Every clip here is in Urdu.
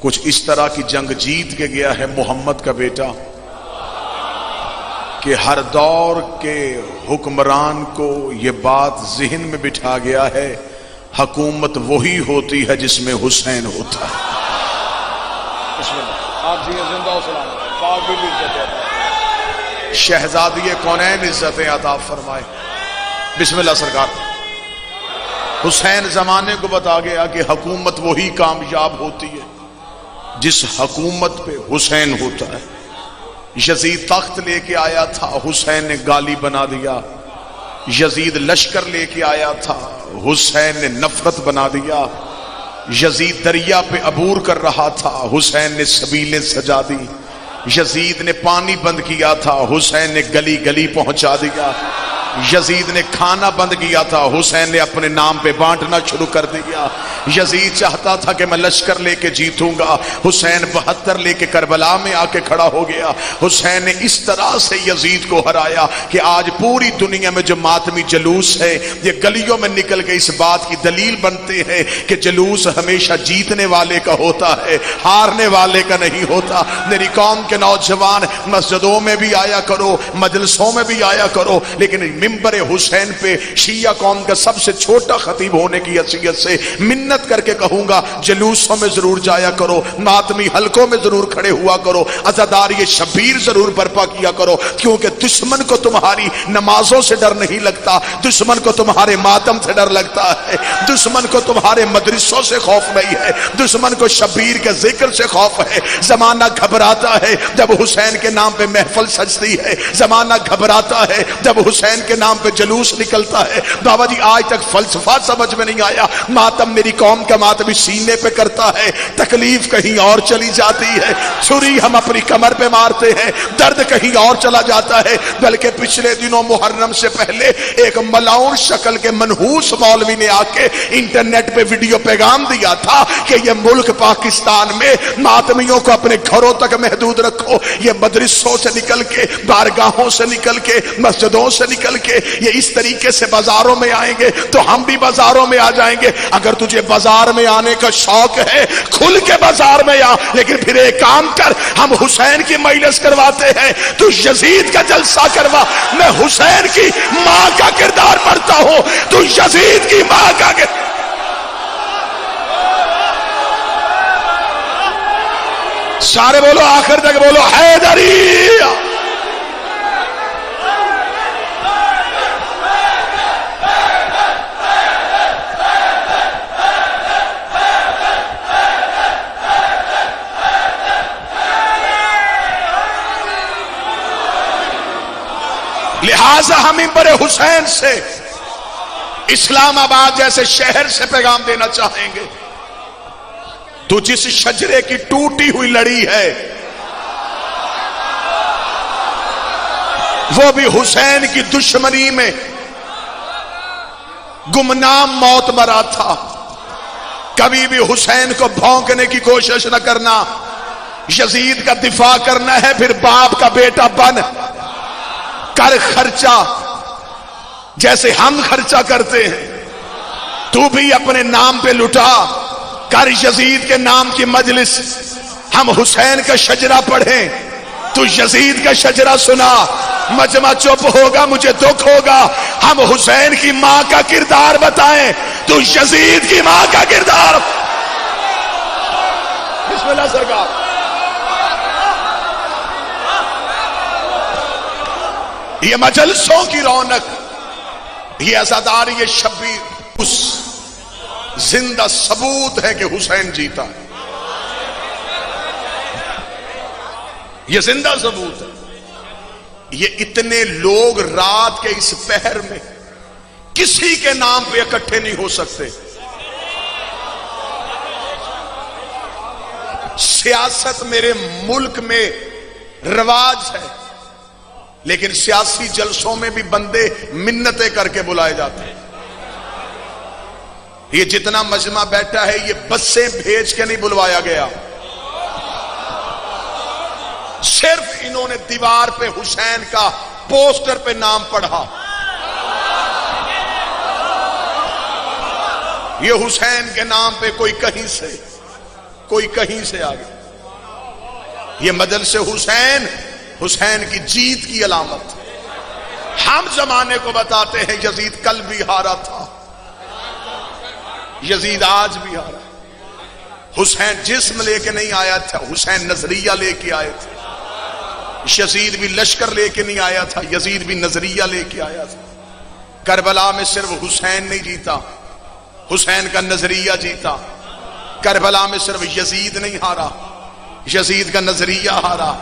کچھ اس طرح کی جنگ جیت کے گیا ہے محمد کا بیٹا کہ ہر دور کے حکمران کو یہ بات ذہن میں بٹھا گیا ہے، حکومت وہی ہوتی ہے جس میں حسین ہوتا ہے۔ آپ جی زندہ و سلام، پاک بھی عزت عطا، شہزادی کونین عزت عطا فرمائے۔ بسم اللہ سرکار۔ حسین زمانے کو بتا گیا کہ حکومت وہی کامیاب ہوتی ہے جس حکومت پہ حسین ہوتا ہے۔ یزید تخت لے کے آیا تھا، حسین نے گالی بنا دیا۔ یزید لشکر لے کے آیا تھا، حسین نے نفرت بنا دیا۔ یزید دریا پہ عبور کر رہا تھا، حسین نے سبیلیں سجا دی۔ یزید نے پانی بند کیا تھا، حسین نے گلی گلی پہنچا دیا۔ یزید نے کھانا بند کیا تھا، حسین نے اپنے نام پہ بانٹنا شروع کر دیا۔ یزید چاہتا تھا کہ میں لشکر لے کے جیتوں گا، حسین 72 لے کے کربلا میں آ کے کھڑا ہو گیا۔ حسین نے اس طرح سے یزید کو ہرایا کہ آج پوری دنیا میں جو ماتمی جلوس ہے یہ گلیوں میں نکل کے اس بات کی دلیل بنتے ہیں کہ جلوس ہمیشہ جیتنے والے کا ہوتا ہے، ہارنے والے کا نہیں ہوتا۔ میری قوم کے نوجوان مسجدوں میں بھی آیا کرو، مجلسوں میں بھی آیا کرو، لیکن ممبر حسین پہ شیعہ قوم کا سب سے چھوٹا خطیب ہونے کی حیثیت سے منت کر کے کہوں گا، جلوسوں میں ضرور جایا کرو، ماتمی حلقوں میں ضرور کھڑے ہوا کرو، عزاداری شبیر ضرور برپا کیا کرو، کیونکہ دشمن کو تمہاری نمازوں سے ڈر نہیں لگتا، دشمن کو تمہارے ماتم سے ڈر لگتا ہے، دشمن کو تمہارے مدرسوں سے خوف نہیں ہے، دشمن کو شبیر کے ذکر سے خوف ہے۔ زمانہ گھبراتا ہے جب حسین کے نام پہ محفل سجتی ہے، زمانہ گھبراتا ہے جب حسین کے نام پہ جلوس نکلتا ہے۔ بابا جی آج تک فلسفہ سمجھ میں نہیں آیا، ماتم میری قوم کا ماتم سینے پہ کرتا ہے، تکلیف کہیں اور چلی جاتی ہے، چھری ہم اپنی کمر پہ مارتے ہیں، درد کہیں اور چلا جاتا ہے۔ بلکہ پچھلے دنوں محرم سے پہلے ایک ملاؤن شکل کے منحوس مولوی نے آ کے انٹرنیٹ پہ ویڈیو پیغام دیا تھا کہ یہ ملک پاکستان میں ماتمیوں کو اپنے گھروں تک محدود رکھو، یہ مدرسوں سے نکل کے، بارگاہوں سے نکل کے، مسجدوں سے نکل کے یہ اس طریقے سے بازاروں میں آئیں گے تو ہم بھی بازاروں میں آ جائیں گے۔ اگر تجھے بازار میں آنے کا شوق ہے کھل کے بازار میں آ، لیکن پھر ایک کام کر، ہم حسین کی مجلس کرواتے ہیں، تو یزید کا جلسہ کروا۔ میں حسین کی ماں کا کردار پڑھتا ہوں، تو یزید کی ماں کا کردار۔ سارے بولو، آخر تک بولو، حیدری۔ لہذا ہم ممبر حسین سے اسلام آباد جیسے شہر سے پیغام دینا چاہیں گے، تو جس شجرے کی ٹوٹی ہوئی لڑی ہے وہ بھی حسین کی دشمنی میں گمنام موت مرا تھا۔ کبھی بھی حسین کو بھونکنے کی کوشش نہ کرنا، یزید کا دفاع کرنا ہے، پھر باپ کا بیٹا بن کر خرچہ جیسے ہم خرچہ کرتے ہیں، تو بھی اپنے نام پہ لٹا کر یزید کے نام کی مجلس۔ ہم حسین کا شجرہ پڑھیں، تو یزید کا شجرہ سنا، مجمع چپ ہوگا، مجھے دکھ ہوگا۔ ہم حسین کی ماں کا کردار بتائیں، تو یزید کی ماں کا کردار۔ بسم اللہ سرکار۔ یہ مجلسوں کی رونق، یہ عزاداری، یہ شبیر اس زندہ ثبوت ہے کہ حسین جیتا ہے، یہ زندہ ثبوت ہے۔ یہ اتنے لوگ رات کے اس پہر میں کسی کے نام پہ اکٹھے نہیں ہو سکتے۔ سیاست میرے ملک میں رواج ہے، لیکن سیاسی جلسوں میں بھی بندے منتیں کر کے بلائے جاتے ہیں۔ یہ جتنا مجمع بیٹھا ہے یہ بسیں بھیج کے نہیں بلوایا گیا، صرف انہوں نے دیوار پہ حسین کا پوسٹر پہ نام پڑھا۔ یہ حسین کے نام پہ کوئی کہیں سے کوئی کہیں سے آ گیا. یہ مجلس حسین حسین کی جیت کی علامت. ہم زمانے کو بتاتے ہیں یزید کل بھی ہارا تھا، یزید آج بھی ہارا. حسین جسم لے کے نہیں آیا تھا، حسین نظریہ لے کے آئے تھے. یزید بھی لشکر لے کے نہیں آیا تھا، یزید بھی نظریہ لے کے آیا تھا. کربلا میں صرف حسین نہیں جیتا، حسین کا نظریہ جیتا. کربلا میں صرف یزید نہیں ہارا، یزید کا نظریہ ہارا.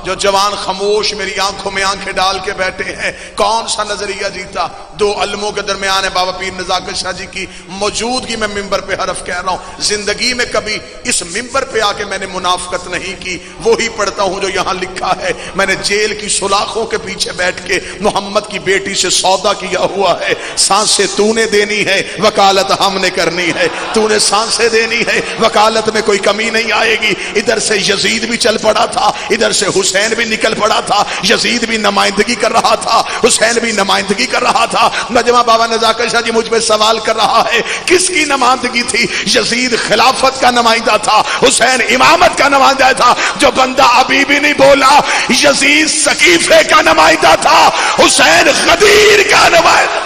جو جوان خاموش میری آنکھوں میں آنکھیں ڈال کے بیٹھے ہیں، کون سا نظریہ جیتا؟ دو علموں کے درمیان ہے بابا پیر نزاکت شاہ جی کی موجودگی میں ممبر پہ حرف کہہ رہا ہوں. زندگی میں کبھی اس ممبر پہ آ کے میں نے منافقت نہیں کی، وہی پڑھتا ہوں جو یہاں لکھا ہے. میں نے جیل کی سلاخوں کے پیچھے بیٹھ کے محمد کی بیٹی سے سودا کیا ہوا ہے. سانسیں تو نے دینی ہے، وکالت ہم نے کرنی ہے. تو نے سانسیں دینی ہے، وکالت میں کوئی کمی نہیں آئے گی. ادھر سے یزید بھی چل پڑا تھا، ادھر سے حسین بھی نکل پڑا تھا. یزید بھی نمائندگی کر رہا تھا، حسین بھی نمائندگی کر رہا تھا. نجمہ بابا نزاکت شاہ جی مجھ پہ سوال کر رہا ہے کس کی نمائندگی تھی؟ یزید خلافت کا نمائندہ تھا، حسین امامت کا نمائندہ تھا. جو بندہ ابھی بھی نہیں بولا، یزید سقیفے کا نمائندہ تھا، حسین غدیر کا نمائندہ.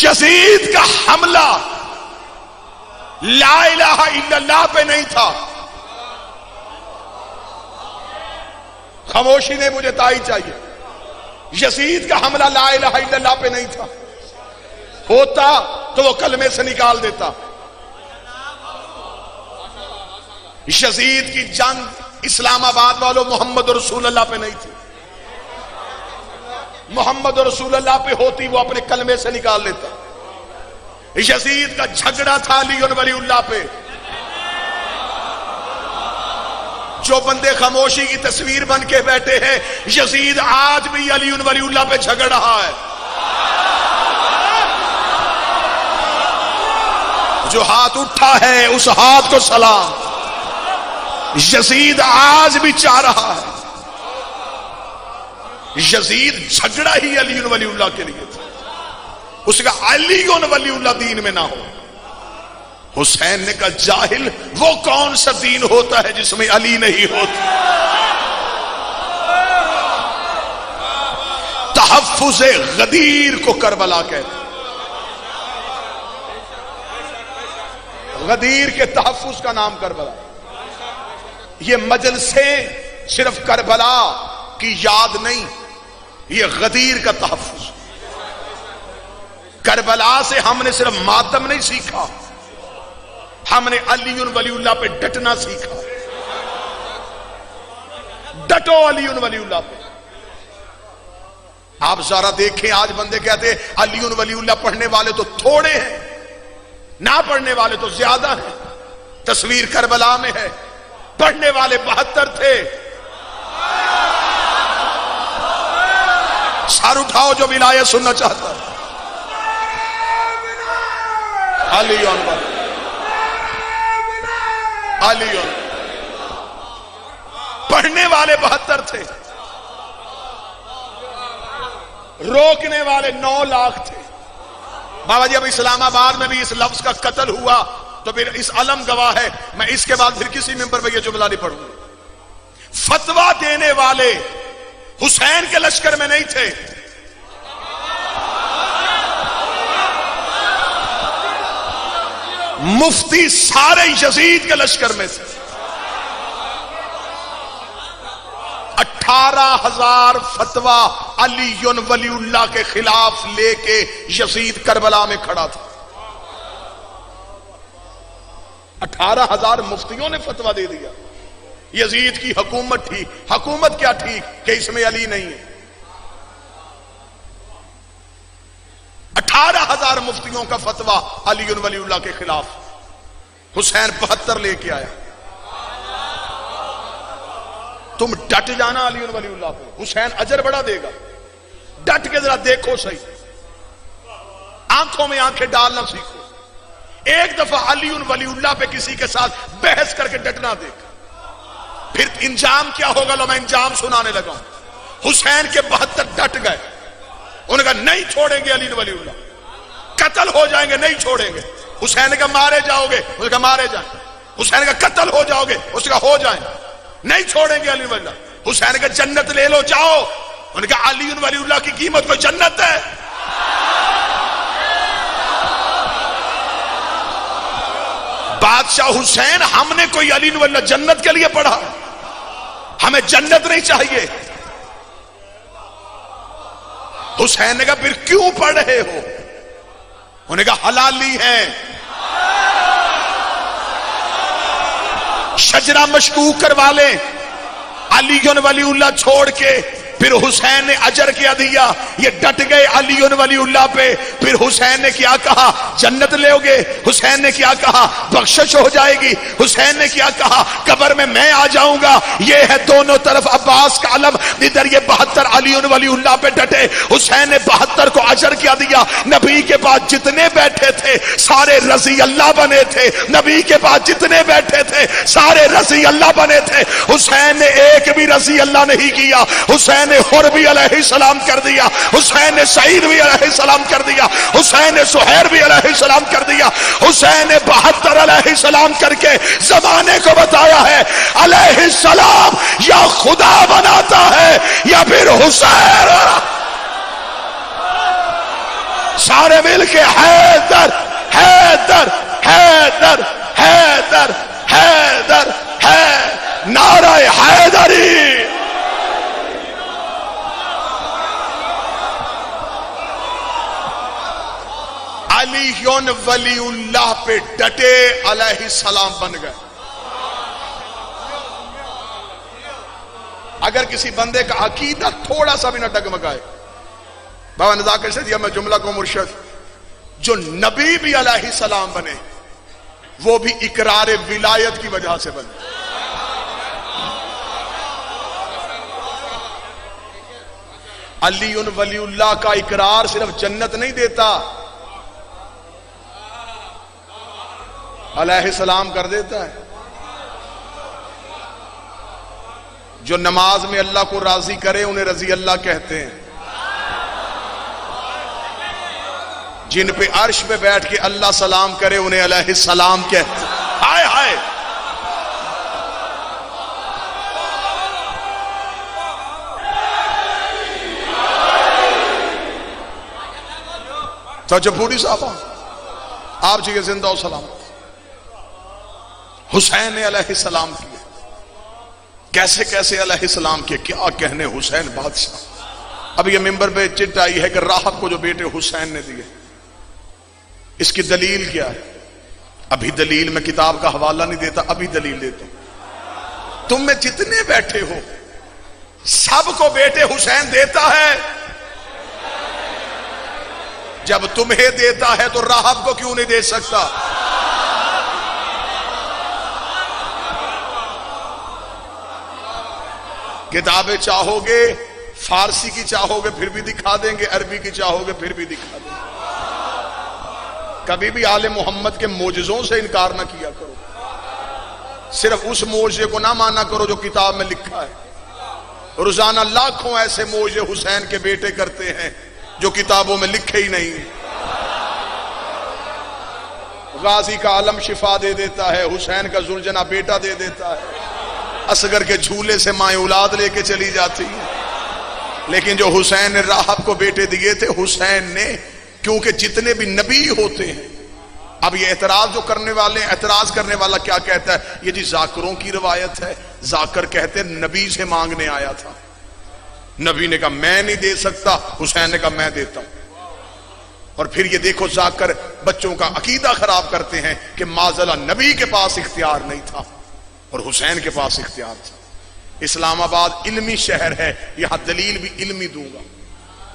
یزید کا حملہ لا الہ الا اللہ پہ نہیں تھا. خاموشی نے مجھے تائید چاہیے. یزید کا حملہ لا الہ الا اللہ پہ نہیں تھا. ہوتا تو وہ کلمے سے نکال دیتا. یزید کی جنگ اسلام آباد والوں محمد رسول اللہ پہ نہیں تھی. محمد رسول اللہ پہ ہوتی وہ اپنے کلمے سے نکال لیتا. یزید کا جھگڑا تھا علی ولی اللہ پہ. جو بندے خاموشی کی تصویر بن کے بیٹھے ہیں، یزید آج بھی علی ولی اللہ پہ جھگڑ رہا ہے. جو ہاتھ اٹھا ہے اس ہاتھ کو سلام. یزید آج بھی چاہ رہا ہے. یزید جھگڑا ہی علی ولی اللہ کے لیے تھا. اس کا علی ولی اللہ دین میں نہ ہو. حسین نے کہا جاہل، وہ کون سا دین ہوتا ہے جس میں علی نہیں ہوتا؟ تحفظ غدیر کو کربلا کہتے. غدیر کے تحفظ کا نام کربلا. یہ مجلسیں صرف کربلا کی یاد نہیں، یہ غدیر کا تحفظ. کربلا سے ہم نے صرف ماتم نہیں سیکھا، ہم نے علی ولی اللہ پہ ڈٹنا سیکھا. ڈٹو علی ولی اللہ پہ. آپ ذرا دیکھیں آج بندے کہتے ہیں علی ولی اللہ پڑھنے والے تو تھوڑے ہیں، نہ پڑھنے والے تو زیادہ ہیں. تصویر کربلا میں ہے، پڑھنے والے 72 تھے. سر اٹھاؤ جو ولایت سننا چاہتا ہے. علی پڑھنے والے 72 تھے، روکنے والے 9 لاکھ تھے. بابا جی اب اسلام آباد میں بھی اس لفظ کا قتل ہوا تو پھر اس علم گواہ ہے. میں اس کے بعد پھر کسی ممبر پہ یہ جملہ نہیں پڑھوں گا. فتویٰ دینے والے حسین کے لشکر میں نہیں تھے، مفتی سارے یزید کے لشکر میں تھے. 18,000 فتویٰ علی ولی اللہ کے خلاف لے کے یزید کربلا میں کھڑا تھا. 18,000 مفتیوں نے فتویٰ دے دیا. یزید کی حکومت ٹھیک، حکومت کیا ٹھیک کہ اس میں علی نہیں ہے. 18,000 مفتیوں کا فتویٰ علی ولی اللہ کے خلاف. حسین 72 لے کے آیا. تم ڈٹ جانا علی ولی اللہ پہ، حسین اجر بڑا دے گا. ڈٹ کے ذرا دیکھو صحیح، آنکھوں میں آنکھیں ڈالنا سیکھو. ایک دفعہ علی ولی اللہ پہ کسی کے ساتھ بحث کر کے ڈٹنا دیکھ، پھر انجام کیا ہوگا. لو میں انجام سنانے لگا ہوں. حسین کے 72 ڈٹ گئے. انہوں نے کہا نہیں چھوڑیں گے علی ولی اللہ، قتل ہو جائیں گے نہیں چھوڑیں گے۔ حسین نے کہا مارے جاؤ گے، اس نے کہا مارے جائیں۔ حسین نے کہا قتل ہو جاؤ گے، اس نے کہا ہو جائیں، نہیں چھوڑیں گے علی ولی اللہ۔ حسین نے کہا جنت لے لو جاؤ، انہوں نے کہا علی ولی اللہ کی قیمت کوئی جنت ہے؟ بادشاہ حسین ہم نے کوئی علی ولی اللہ جنت کے لیے پڑھا؟ ہمیں جنت نہیں چاہیے۔ حسین نے کہا پھر کیوں پڑھ رہے ہو؟ انہوں نے کہا حلالی ہے، شجرہ مشکوک کروا لیں۔ علی ولی اللہ چھوڑ کے پھر حسین نے اجر کیا دیا، یہ ڈٹ گئے علی ولی اللہ پہ۔ پھر حسین نے کیا کہا جنت لے گے، حسین نے کیا کہا بخشش ہو جائے گی، حسین نے کیا کہا قبر میں آ جاؤں گا۔ یہ ہے دونوں طرف عباس کا علم، ادھر یہ 72 علی ولی اللہ پہ ڈٹے۔ حسین نے 72 کو اجر کیا دیا۔ نبی کے بعد جتنے بیٹھے تھے سارے رضی اللہ بنے تھے، نبی کے بعد جتنے بیٹھے تھے سارے رضی اللہ بنے تھے۔ حسین نے ایک بھی رضی اللہ نہیں کیا۔ حسین نے حر بھی علیہ السلام کر دیا، حسین نے سعید بھی علیہ السلام کر دیا، حسین نے سہیر بھی علیہ السلام کر دیا۔ حسین نے 72 علیہ السلام کر کے زمانے کو بتایا ہے علیہ السلام یا خدا بناتا ہے یا پھر حسین۔ سارے مل کے حیدر حیدر حیدر حیدر حیدر ہے نعرہ حیدری۔ علی ولی اللہ پہ ڈٹے علیہ السلام بن گئے۔ اگر کسی بندے کا عقیدہ تھوڑا سا بھی نہ ڈگمگائے، بابا نذاکر سے دیا میں جملہ کو مرشد، جو نبی بھی علیہ السلام بنے وہ بھی اقرار ولایت کی وجہ سے بنے۔ علی ولی اللہ کا اقرار صرف جنت نہیں دیتا، علیہ السلام کر دیتا ہے۔ جو نماز میں اللہ کو راضی کرے انہیں رضی اللہ کہتے ہیں، جن پہ عرش پہ بیٹھ کے اللہ سلام کرے انہیں علیہ السلام کہتے ہیں۔ ہائے ہائے، تو جب پوری صحابہ آپ جی کے زندہ و سلام حسین نے علیہ السلام کیے، کیسے کیسے علیہ السلام کیے، کیا کہنے حسین بادشاہ۔ اب یہ ممبر پہ چٹ آئی ہے کہ راحت کو جو بیٹے حسین نے دیے، اس کی دلیل کیا ہے؟ ابھی دلیل میں کتاب کا حوالہ نہیں دیتا، ابھی دلیل دیتا ہوں۔ تم میں جتنے بیٹھے ہو سب کو بیٹے حسین دیتا ہے، جب تمہیں دیتا ہے تو راحت کو کیوں نہیں دے سکتا؟ کتابیں چاہو گے فارسی کی چاہو گے پھر بھی دکھا دیں گے، عربی کی چاہو گے پھر بھی دکھا دیں گے۔ کبھی بھی آل محمد کے معجزوں سے انکار نہ کیا کرو، صرف اس معجزے کو نہ مانا کرو جو کتاب میں لکھا ہے۔ روزانہ لاکھوں ایسے معجزے حسین کے بیٹے کرتے ہیں جو کتابوں میں لکھے ہی نہیں۔ غازی کا علم شفا دے دیتا ہے، حسین کا ذوالجناح بیٹا دے دیتا ہے، اصغر کے جھولے سے ماں اولاد لے کے چلی جاتی ہے۔ لیکن جو حسین نے راحب کو بیٹے دیے تھے، حسین نے، کیونکہ جتنے بھی نبی ہوتے ہیں، اب یہ اعتراض جو کرنے والے ہیں، اعتراض کرنے والا کیا کہتا ہے؟ یہ جی ذاکروں کی روایت ہے، ذاکر کہتے ہیں نبی سے مانگنے آیا تھا، نبی نے کہا میں نہیں دے سکتا، حسین نے کہا میں دیتا ہوں۔ اور پھر یہ دیکھو ذاکر بچوں کا عقیدہ خراب کرتے ہیں کہ معذلہ نبی کے پاس اختیار نہیں تھا اور حسین کے پاس اختیار تھا۔ اسلام آباد علمی شہر ہے، یہاں دلیل بھی علمی دوں گا۔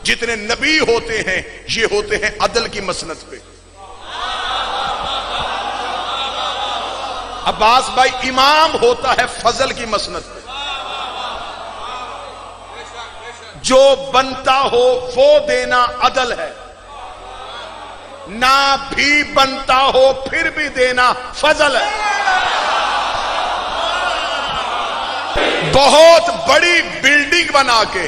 جتنے نبی ہوتے ہیں یہ ہوتے ہیں عدل کی مسند پہ۔ عباس بھائی امام ہوتا ہے فضل کی مسند پہ، جو بنتا ہو وہ دینا عدل ہے، نہ بھی بنتا ہو پھر بھی دینا فضل ہے۔ بہت بڑی بلڈنگ بنا کے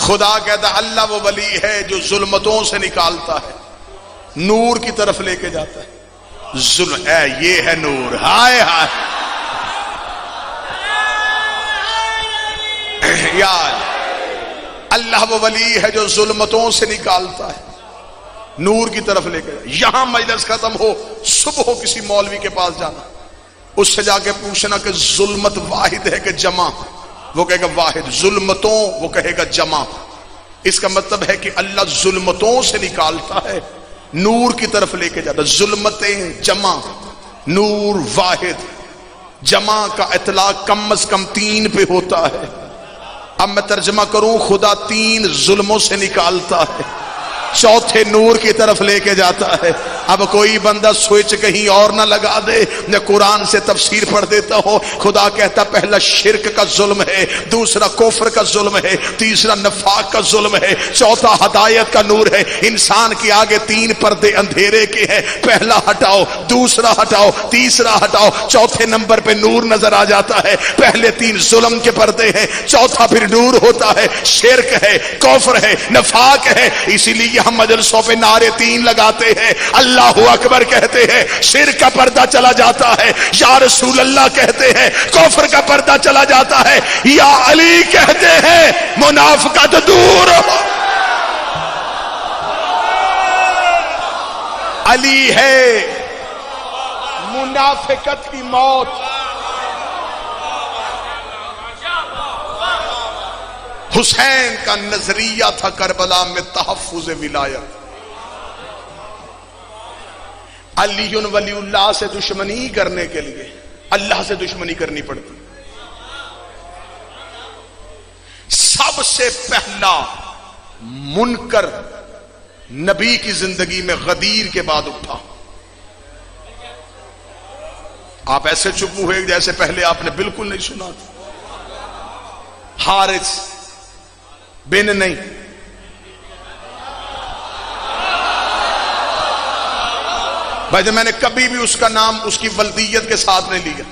خدا کہتا اللہ وہ ولی ہے جو ظلمتوں سے نکالتا ہے، نور کی طرف لے کے جاتا ہے۔ ظلم ہے، یہ ہے نور، ہائے ہائے یار، اللہ وہ ولی ہے جو ظلمتوں سے نکالتا ہے، نور کی طرف لے کے۔ یہاں مجلس ختم ہو، صبح ہو کسی مولوی کے پاس جانا، اس سے جا کے پوچھنا کہ ظلمت واحد ہے کہ جمع، وہ کہے گا واحد، ظلمتوں وہ کہے گا جمع۔ اس کا مطلب ہے کہ اللہ ظلمتوں سے نکالتا ہے، نور کی طرف لے کے جاتا ہے۔ ظلمتیں جمع، نور واحد۔ جمع کا اطلاق کم از کم 3 پہ ہوتا ہے۔ اب میں ترجمہ کروں، خدا 3 ظلموں سے نکالتا ہے، چوتھے نور کی طرف لے کے جاتا ہے۔ اب کوئی بندہ سوئچ کہیں اور نہ لگا دے، میں قرآن سے تفسیر پڑھ دیتا ہوں۔ خدا کہتا پہلا شرک کا ظلم ہے، دوسرا کفر کا ظلم ہے، تیسرا نفاق کا ظلم ہے، چوتھا ہدایت کا نور ہے۔ انسان کے آگے 3 پردے اندھیرے کے ہیں، پہلا ہٹاؤ، دوسرا ہٹاؤ، تیسرا ہٹاؤ، چوتھے نمبر پہ نور نظر آ جاتا ہے۔ پہلے 3 ظلم کے پردے ہیں، چوتھا پھر نور ہوتا ہے۔ شرک ہے، کفر ہے، نفاق ہے۔ اسی لیے ہم مجلسوں پہ نعرے 3 لگاتے ہیں، اللہ اکبر کہتے ہیں، شرک کا پردہ چلا جاتا ہے، یا رسول اللہ کہتے ہیں، کفر کا پردہ چلا جاتا ہے، یا علی کہتے ہیں، منافقت دور ہو۔ علی ہے منافقت کی موت۔ حسین کا نظریہ تھا کربلا میں تحفظ ولایت۔ علی ولی اللہ سے دشمنی کرنے کے لیے اللہ سے دشمنی کرنی پڑتی۔ سب سے پہلا منکر نبی کی زندگی میں غدیر کے بعد اٹھا۔ آپ ایسے چپ ہوئے جیسے پہلے آپ نے بالکل نہیں سنا تھا۔ حارث بن نہیں، بھائی میں نے کبھی بھی اس کا نام اس کی ولدیت کے ساتھ نہیں لیا،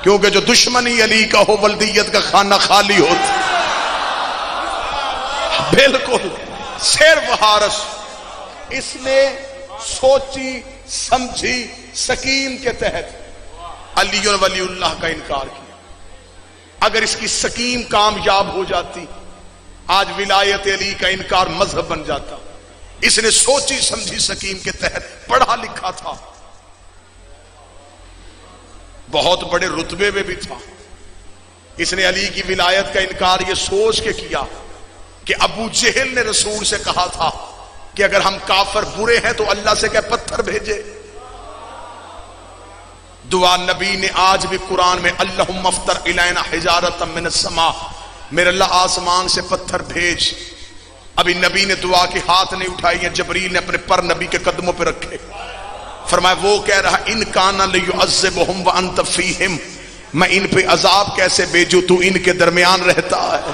کیونکہ جو دشمنی علی کا ہو ولدیت کا خانہ خالی ہوتا۔ بالکل صرف حارث، اس نے سوچی سمجھی سکیم کے تحت علی ولی اللہ کا انکار کیا۔ اگر اس کی سکیم کامیاب ہو جاتی، آج ولایت علی کا انکار مذہب بن جاتا۔ اس نے سوچی سمجھی سکیم کے تحت، پڑھا لکھا تھا، بہت بڑے رتبے میں بھی تھا، اس نے علی کی ولایت کا انکار یہ سوچ کے کیا کہ ابو جہل نے رسول سے کہا تھا کہ اگر ہم کافر برے ہیں تو اللہ سے کہ پتھر بھیجے۔ دعا نبی نے آج بھی قرآن میں اللہم افطر الینا حجارۃ من السماء، میرے اللہ آسمان سے پتھر بھیج۔ ابھی نبی نے دعا کے ہاتھ نہیں اٹھائی ہیں، جبریل نے اپنے پر نبی کے قدموں پہ رکھے۔ فرمایا وہ کہہ رہا ان کان لیعذبہم وانت فیہم، میں ان پہ عذاب کیسے بھیجوں، تو ان کے درمیان رہتا ہے۔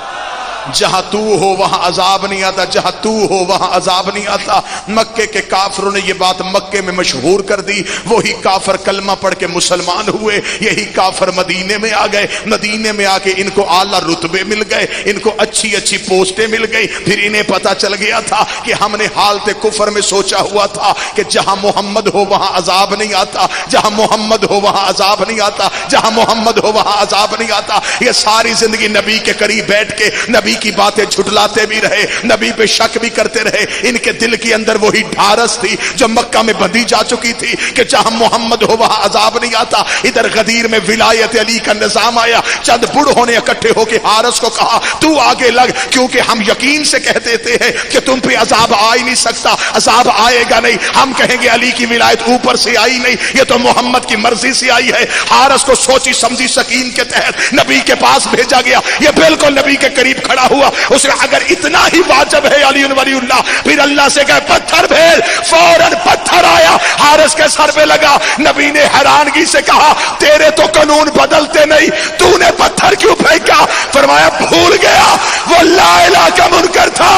جہاں تو ہو وہاں عذاب نہیں آتا، جہاں تو ہو وہاں عذاب نہیں آتا۔ مکے کے کافروں نے یہ بات مکے میں مشہور کر دی، وہی کافر کلمہ پڑھ کے مسلمان ہوئے، یہی کافر مدینے میں آ گئے، مدینے میں آ کے ان کو اعلیٰ رتبے مل گئے، ان کو اچھی اچھی پوسٹیں مل گئی۔ پھر انہیں پتا چل گیا تھا کہ ہم نے حالت کفر میں سوچا ہوا تھا کہ جہاں محمد ہو وہاں عذاب نہیں آتا، جہاں محمد ہو وہاں عذاب نہیں آتا، جہاں محمد ہو وہاں عذاب نہیں آتا۔ یہ ساری زندگی نبی کے قریب بیٹھ کے نبی کی باتیں جھٹلاتے بھی رہے، نبی پہ شک بھی کرتے رہے۔ ان کے دل کے اندر وہی ڈھارس تھی جو مکہ میں بندھی جا چکی تھی کہ جہاں محمد ہو وہاں عذاب نہیں آتا۔ ادھر غدیر میں ولایت علی کا نظام آیا، چند بڑھوں نے اکٹھے ہو کے حارث کو کہا تو آگے لگ، کیونکہ ہم یقین سے کہہ دیتے ہیں کہ تم پہ عذاب آ ہی نہیں سکتا، عذاب آئے گا نہیں۔ ہم کہیں گے علی کی ولایت اوپر سے آئی نہیں، یہ تو محمد کی مرضی سے آئی ہے۔ حارث کو سوچی سمجھی سکین کے تحت نبی کے پاس بھیجا گیا، یہ بالکل نبی کے قریب کھڑا ہوا۔ اس نے اگر اتنا ہی واجب ہے علی ولی اللہ، پھر اللہ سے کہے پتھر بھیج، فوراً پتھر آیا، حارث کے سر پہ لگا۔ نبی نے حیرانگی سے کہا تیرے تو قانون بدلتے نہیں، تو نے پتھر کیوں پھینکا؟ فرمایا بھول گیا وہ لا الہ کا منکر تھا،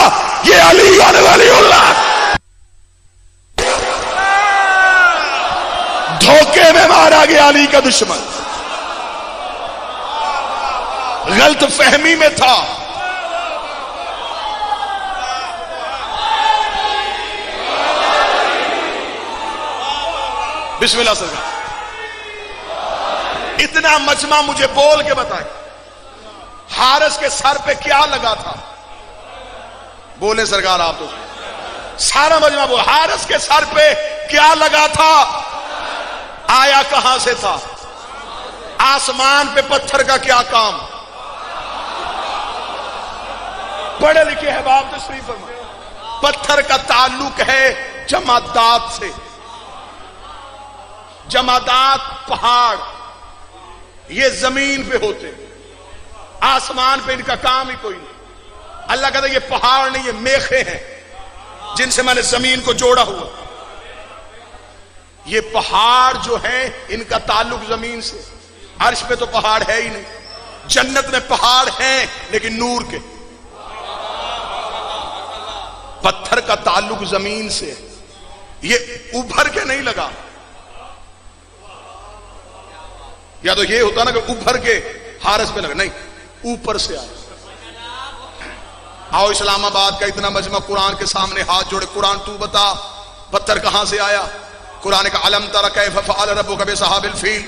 یہ علی ولی اللہ۔ دھوکے میں مارا گیا علی کا دشمن، غلط فہمی میں تھا، بسم اللہ سرکار. اتنا مجمع مجھے بول کے بتائیں حارث کے سر پہ کیا لگا تھا؟ بولے سرکار آپ تو. سارا مجمع بول. حارث کے سر پہ کیا لگا تھا؟ آیا کہاں سے تھا؟ آسمان پہ پتھر کا کیا کام؟ پڑھے لکھے ہے باپ تشریف فرما. پتھر کا تعلق ہے جمادات سے. جمادات پہاڑ یہ زمین پہ ہوتے، آسمان پہ ان کا کام ہی کوئی نہیں. اللہ کہتا ہے یہ پہاڑ نہیں، یہ میخیں ہیں جن سے میں نے زمین کو جوڑا ہوا. یہ پہاڑ جو ہیں ان کا تعلق زمین سے. عرش پہ تو پہاڑ ہے ہی نہیں. جنت میں پہاڑ ہیں لیکن نور کے. پتھر کا تعلق زمین سے. یہ ابھر کے نہیں لگا. یا تو یہ ہوتا نا کہ ابھر کے حارث پہ لگا، نہیں، اوپر سے آیا. آؤ اسلام آباد کا اتنا مجمع قرآن کے سامنے ہاتھ جوڑے. قرآن تو بتا پتھر کہاں سے آیا؟ قرآن کا علم تر کیف فعل ربک بأصحاب الفیل.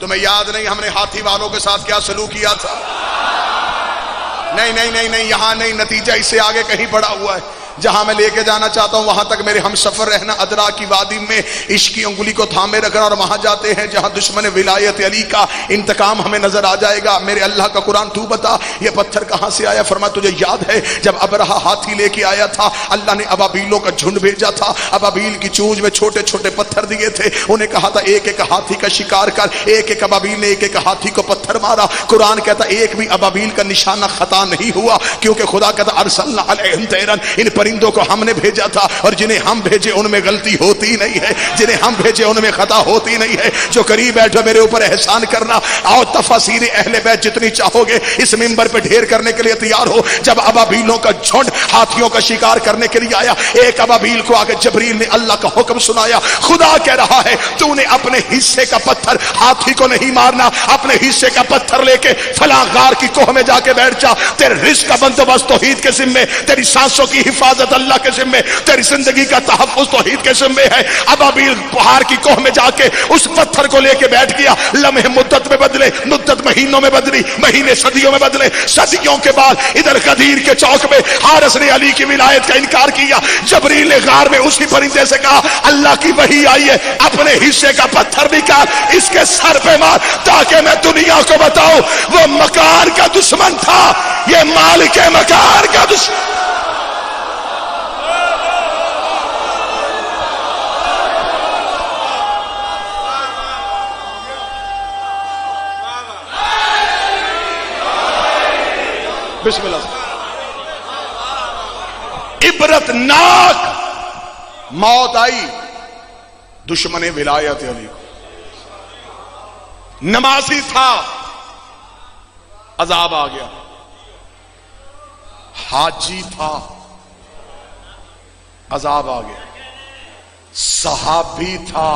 تمہیں یاد نہیں ہم نے ہاتھی والوں کے ساتھ کیا سلوک کیا تھا؟ نہیں نہیں نہیں نہیں، یہاں نہیں، نتیجہ اس سے آگے کہیں بڑا ہوا ہے. جہاں میں لے کے جانا چاہتا ہوں وہاں تک میرے ہم سفر رہنا. ادرا کی وادی میں عشق کی انگلی کو تھامے رکھنا، اور وہاں جاتے ہیں جہاں دشمن ولایت علی کا انتقام ہمیں نظر آ جائے گا. میرے اللہ کا قرآن تو بتا یہ پتھر کہاں سے آیا؟ فرمایا تجھے یاد ہے جب ابرہا ہاتھی لے کے آیا تھا، اللہ نے ابابیلوں کا جھنڈ بھیجا تھا. ابابیل کی چونچ میں چھوٹے چھوٹے پتھر دیے تھے. انہیں کہا تھا ایک ایک ہاتھی کا شکار کر. ایک ایک ابابیل نے ایک ایک ہاتھی کو پتھر مارا. قرآن کہتا ایک بھی ابابیل کا نشانہ خطا نہیں ہوا، کیونکہ خدا کہتا ارسلنا علیہم طیرا، ان پرندوں کو ہم نے بھیجا تھا، اور جنہیں ہم بھیجے ان میں غلطی ہوتی نہیں ہے، جنہیں ہم بھیجے ان میں خطا ہوتی نہیں ہے. جو قریب بیٹھو میرے اوپر احسان کرنا. آؤ تفاسیر اہل بیت جتنی چاہو گے اس منبر پہ ڈھیر کرنے کے لیے تیار ہو. جب ابابیلوں کا جھنڈ ہاتھیوں کا شکار کرنے کے لیے آیا، ایک ابابیل کو آگے جبریل نے اللہ کا حکم سنایا. خدا کہہ رہا ہے تو نے اپنے حصے کا پتھر ہاتھی کو نہیں مارنا، اپنے حصے کا پتھر لے کے فلاں غار کی کوہ میں جا کے بیٹھ جا. تیرے رزق کا بندوبست توحید کے ذمے، تیری سانسوں کی حفاظت اللہ کے ذمے، تیری زندگی کا تحفظ توحید کے ذمے ہے. ابابیل پہاڑ کی کوہ میں جا کے اس پتھر کو لے کے بیٹھ گیا. لمحے مدت میں بدلے، مدت مہینوں میں بدلی، مہینے صدیوں میں بدلے. صدیوں کے بعد ادھر غدیر کے چوک میں حارث نے علی کی ولایت کا انکار کیا. جبریل نے غار میں اسی پرندے سے کہا اللہ کی وحی آئی ہے، اپنے حصے کا پتھر نکال، اس کے سر پہ مار تاکہ میں دنیا کو بتاؤں وہ مکان کا دشمن تھا، یہ مالک مکان کا دشمن. بسم اللہ. عبرت ناک موت آئی دشمن ولایت علی کو. نمازی تھا عذاب آ گیا. حاجی تھا عذاب آ گیا. صحابی تھا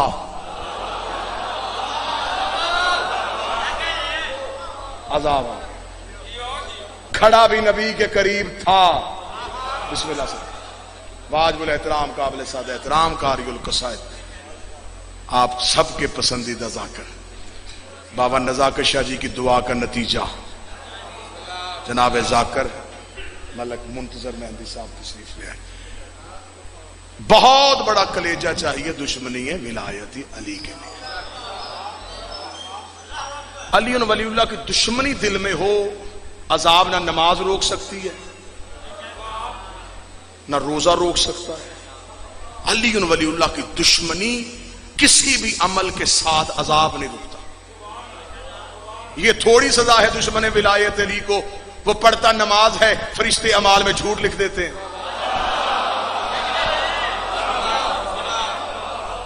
عذاب آ گیا. کھڑا بھی نبی کے قریب تھا. بسم اللہ سے. واجب الاحترام قابل سعادت احترام قاری القصائد آپ سب کے پسندیدہ ذاکر بابا نزاکت شاہ جی کی دعا کا نتیجہ جناب ذاکر ملک منتظر مہندی صاحب تشریف لے آئے. بہت بڑا کلیجہ چاہیے دشمنی ولایت علی کے لیے. علی ولی اللہ کی دشمنی دل میں ہو، عذاب نہ نماز روک سکتی ہے نہ روزہ روک سکتا ہے. علی ولی اللہ کی دشمنی کسی بھی عمل کے ساتھ عذاب نہیں رکتا. یہ تھوڑی سزا ہے دشمن ولایت علی کو، وہ پڑھتا نماز ہے فرشتے اعمال میں جھوٹ لکھ دیتے ہیں.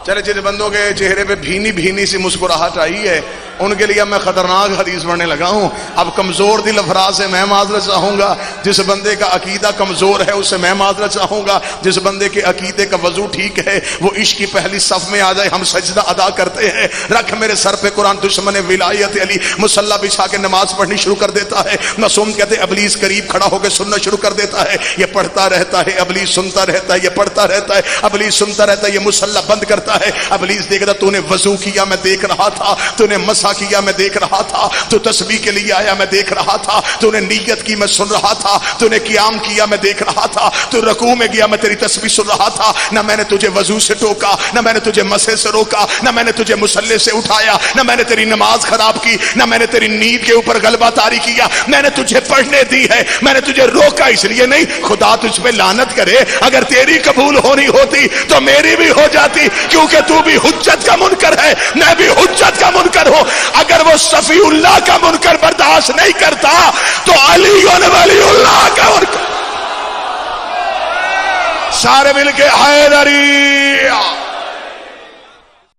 چلے جن بندوں کے چہرے پہ بھینی بھینی سی مسکراہٹ آئی ہے ان کے لیے میں خطرناک حدیث پڑھنے لگا ہوں. اب کمزور دل افراد سے میں معذرت چاہوں گا. جس بندے کا عقیدہ کمزور ہے اس سے میں معذرت چاہوں گا. جس بندے کے عقیدے کا وضو ٹھیک ہے وہ عشق کی پہلی صف میں آ جائے. ہم سجدہ ادا کرتے ہیں، رکھ میرے سر پہ قرآن. دشمن ولایت علی مصلی بچھا کے نماز پڑھنی شروع کر دیتا ہے. معصوم کہتے ہیں ابلیس قریب کھڑا ہو کے سننا شروع کر دیتا ہے. یہ پڑھتا رہتا ہے، ابلیس سنتا رہتا ہے. یہ پڑھتا رہتا ہے، ابلیس سنتا رہتا ہے. یہ مصلی بند کرتا ہے. ابلیس دیکھتا تو نے وضو کیا میں دیکھ رہا تھا, تو نے مسح کیا میں دیکھ رہا تھا, تو تسبیح کے لیے آیا میں دیکھ رہا تھا, تو نے نیت کی میں سن رہا تھا, تو نے قیام کیا میں دیکھ رہا تھا, تو رکوع میں گیا میں تیری تسبیح سن رہا تھا. نہ میں نے تجھے وضو سے ٹوکا, نہ میں نے تجھے مسح سے روکا, نہ میں نے تجھے مصلی سے اٹھایا, نہ میں نے تیری نماز خراب کی, نہ میں نے تیری نیند کے اوپر غلبہ طاری کیا. میں نے تجھے پڑھنے دی ہے, میں نے تجھے روکا اس لیے نہیں. خدا تجھ پہ لعنت کرے, اگر تیری قبول ہونی ہوتی تو میری بھی ہو جاتی, کیونکہ تو بھی حجت کا منکر ہے, میں بھی حجت کا منکر ہوں. اگر وہ صفی اللہ کا منکر برداشت نہیں کرتا تو علی ولی اللہ کا منکر. سارے مل کے حیدری